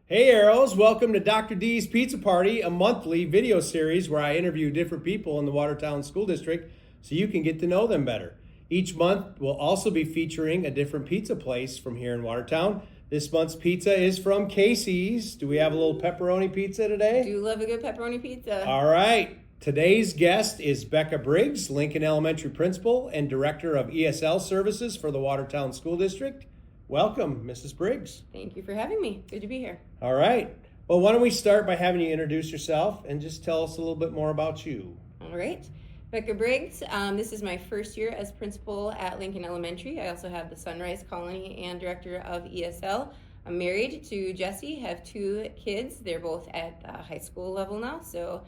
Hey Arrows, welcome to Dr. D's Pizza Party, a monthly video series where I interview different people in the Watertown School District so you can get to know them better. Each month we'll also be featuring a different pizza place from here in Watertown. This month's pizza is from Casey's. Do we have a little pepperoni pizza today? Do love a good pepperoni pizza. All right. Today's guest is Becca Briggs, Lincoln Elementary Principal and Director of ESL Services for the Watertown School District. Welcome, Mrs. Briggs. Thank you for having me. Good to be here. All right. Well, why don't we start by having you introduce yourself and just tell us a little bit more about you. All right. Becca Briggs. This is my first year as principal at Lincoln Elementary. I also have the Sunrise Colony and Director of ESL. I'm married to Jesse, have 2 kids. They're both at high school level now, so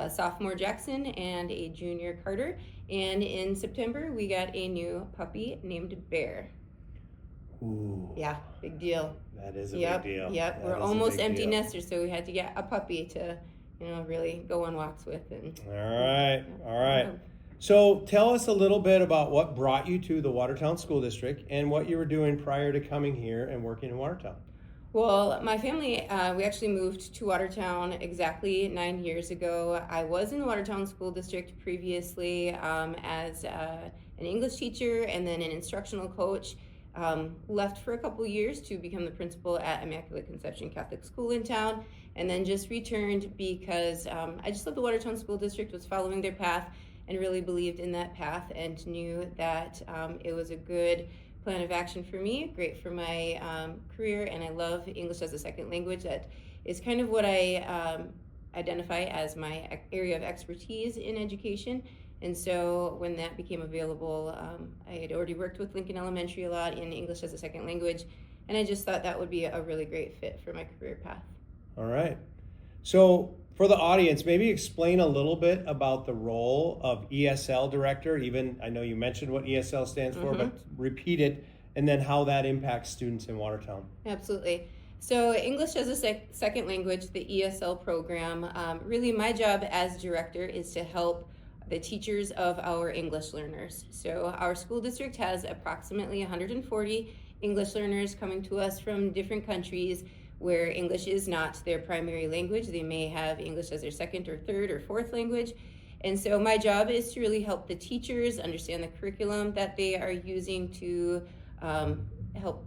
sophomore Jackson and a junior Carter. And in September, we got a new puppy named Bear. Ooh. Yeah, big deal. That is a big deal. Yep, we're almost empty nesters, so we had to get a puppy to, really go on walks with. And All right. So tell us a little bit about what brought you to the Watertown School District and what you were doing prior to coming here and working in Watertown. Well, my family, we actually moved to Watertown exactly 9 years ago. I was in the Watertown School District previously as an English teacher and then an instructional coach. Left for a couple years to become the principal at Immaculate Conception Catholic School in town, and then just returned because I just thought the Watertown School District was following their path and really believed in that path and knew that it was a good plan of action for me, great for my career, and I love English as a second language. That is kind of what I identify as my area of expertise in education. And so when that became available, I had already worked with Lincoln Elementary a lot in English as a second language, and I just thought that would be a really great fit for my career path. All right. So for the audience, maybe explain a little bit about the role of ESL Director. Even, I know you mentioned what ESL stands for, but repeat it, and then how that impacts students in Watertown. Absolutely. So English as a second language, the ESL program, really my job as director is to help the teachers of our English learners. So our school district has approximately 140 English learners coming to us from different countries where English is not their primary language. They may have English as their second or third or fourth language. And so my job is to really help the teachers understand the curriculum that they are using to help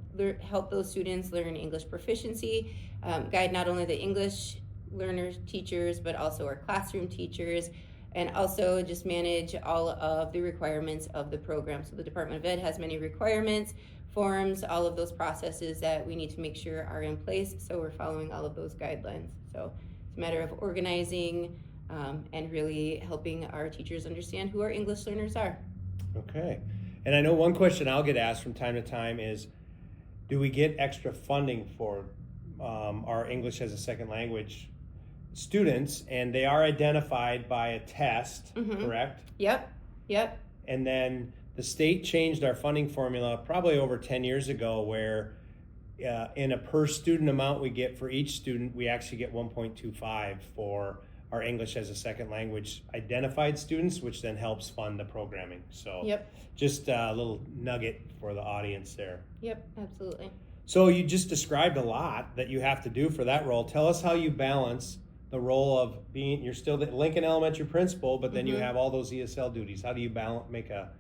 those students learn English proficiency, guide not only the English learners, teachers, but also our classroom teachers, and also just manage all of the requirements of the program. So the Department of Ed has many requirements, forms, all of those processes that we need to make sure are in place. So we're following all of those guidelines. So it's a matter of organizing and really helping our teachers understand who our English learners are. Okay. And I know one question I'll get asked from time to time is, do we get extra funding for our English as a second language students, and they are identified by a test, correct? Yep. And then the state changed our funding formula probably over 10 years ago where in a per student amount we get for each student, we actually get 1.25 for our English as a second language identified students, which then helps fund the programming. So just a little nugget for the audience there. Yep, absolutely. So you just described a lot that you have to do for that role. Tell us how you balance the role of being, you're still the Lincoln Elementary principal, but then you have all those ESL duties. How do you make a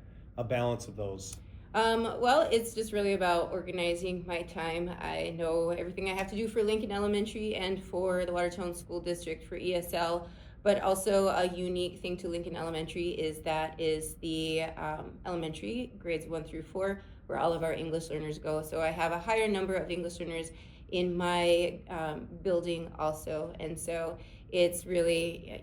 balance of those? Well, it's just really about organizing my time. I know everything I have to do for Lincoln Elementary and for the Watertown School District for ESL, but also a unique thing to Lincoln Elementary is the elementary grades 1 through 4, where all of our English learners go. So I have a higher number of English learners in my building also, and so it's really,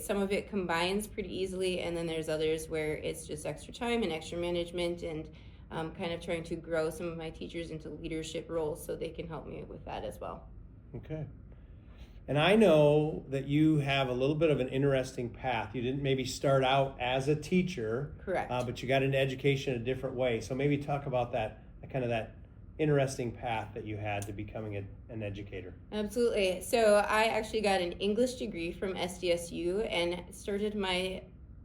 some of it combines pretty easily, and then there's others where it's just extra time and extra management, and kind of trying to grow some of my teachers into leadership roles so they can help me with that as well. Okay. And I know that you have a little bit of an interesting path. You didn't maybe start out as a teacher, correct? But you got into education a different way. So maybe talk about that interesting path that you had to becoming an educator. Absolutely. So I actually got an English degree from SDSU and started my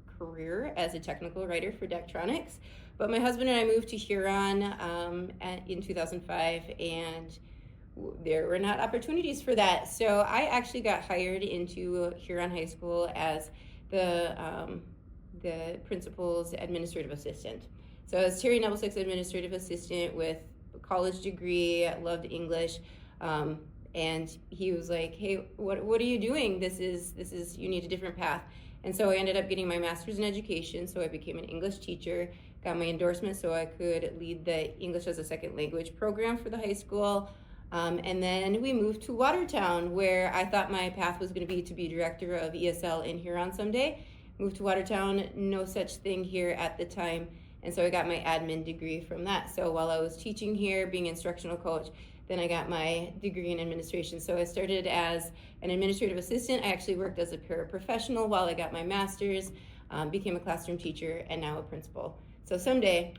career as a technical writer for Daktronics. But my husband and I moved to Huron in 2005, and there were not opportunities for that. So I actually got hired into Huron High School as the principal's administrative assistant. So I was Terry Nebelsick's administrative assistant with a college degree, loved English, and he was like, "Hey, what are you doing? This is you need a different path." And so I ended up getting my master's in education. So I became an English teacher, got my endorsement so I could lead the English as a second language program for the high school. And then we moved to Watertown, where I thought my path was going to be director of ESL in Huron someday. Moved to Watertown, no such thing here at the time. And so I got my admin degree from that. So while I was teaching here, being instructional coach, then I got my degree in administration. So I started as an administrative assistant. I actually worked as a paraprofessional while I got my master's, became a classroom teacher, and now a principal. So someday,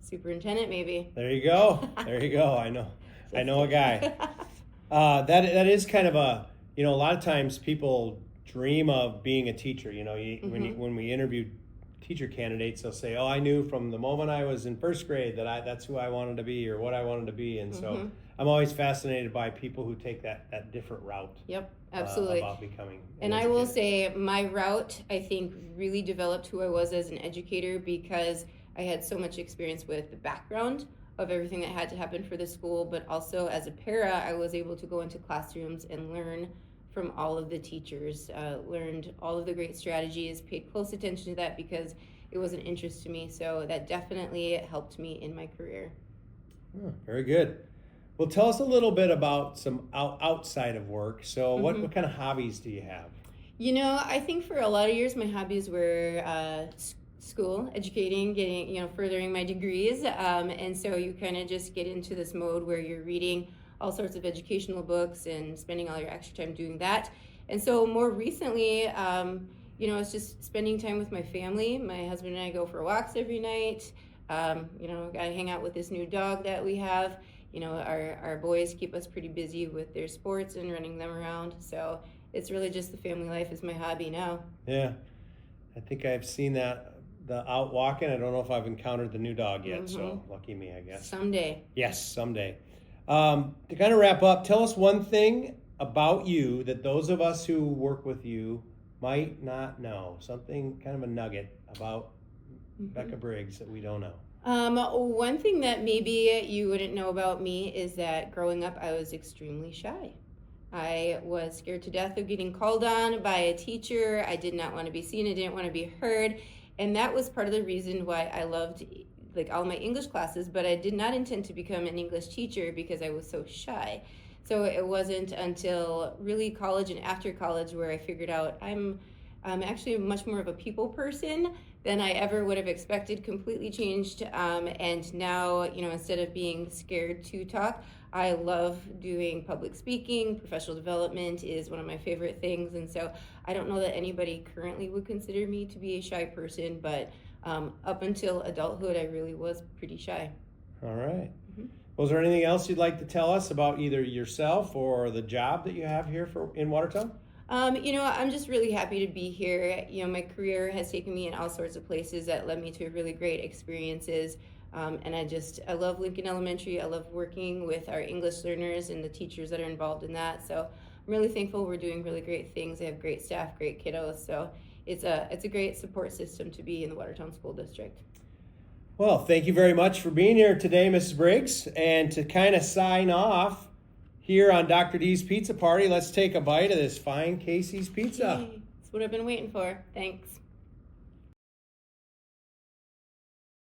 superintendent maybe. There you go. There you go. I know a guy. That is kind of a, a lot of times people dream of being a teacher. When we interview teacher candidates, they'll say, "Oh, I knew from the moment I was in first grade that that's who I wanted to be or what I wanted to be." And so I'm always fascinated by people who take that different route. Yep, absolutely. About becoming an educator. I will say my route, I think, really developed who I was as an educator because I had so much experience with the background of everything that had to happen for the school, but also as a para, I was able to go into classrooms and learn from all of the teachers, learned all of the great strategies, paid close attention to that because it was an interest to me. So that definitely helped me in my career. Oh, very good. Well, tell us a little bit about some outside of work. So what kind of hobbies do you have? I think for a lot of years my hobbies were school, educating, getting, furthering my degrees. And so you kind of just get into this mode where you're reading all sorts of educational books and spending all your extra time doing that. And so more recently, it's just spending time with my family. My husband and I go for walks every night. I hang out with this new dog that we have. Our boys keep us pretty busy with their sports and running them around. So it's really just the family life is my hobby now. Yeah, I think I've seen the out walking. I don't know if I've encountered the new dog yet, so lucky me, I guess. Someday. Yes, someday. To kind of wrap up, tell us one thing about you that those of us who work with you might not know. Something, kind of a nugget about Becca Briggs that we don't know. One thing that maybe you wouldn't know about me is that growing up, I was extremely shy. I was scared to death of getting called on by a teacher. I did not want to be seen. I didn't want to be heard. And that was part of the reason why I loved all my English classes, but I did not intend to become an English teacher because I was so shy. So it wasn't until really college and after college where I figured out I'm actually much more of a people person than I ever would have expected, completely changed. And now, instead of being scared to talk, I love doing public speaking. Professional development is one of my favorite things. And so I don't know that anybody currently would consider me to be a shy person, but up until adulthood, I really was pretty shy. All right. Was there anything else you'd like to tell us about either yourself or the job that you have here in Watertown? I'm just really happy to be here. My career has taken me in all sorts of places that led me to really great experiences. And I love Lincoln Elementary. I love working with our English learners and the teachers that are involved in that. So I'm really thankful we're doing really great things. They have great staff, great kiddos. So it's a great support system to be in the Watertown School District. Well, thank you very much for being here today, Mrs. Briggs. And to kind of sign off here on Dr. D's Pizza Party, let's take a bite of this fine Casey's pizza. That's what I've been waiting for. Thanks.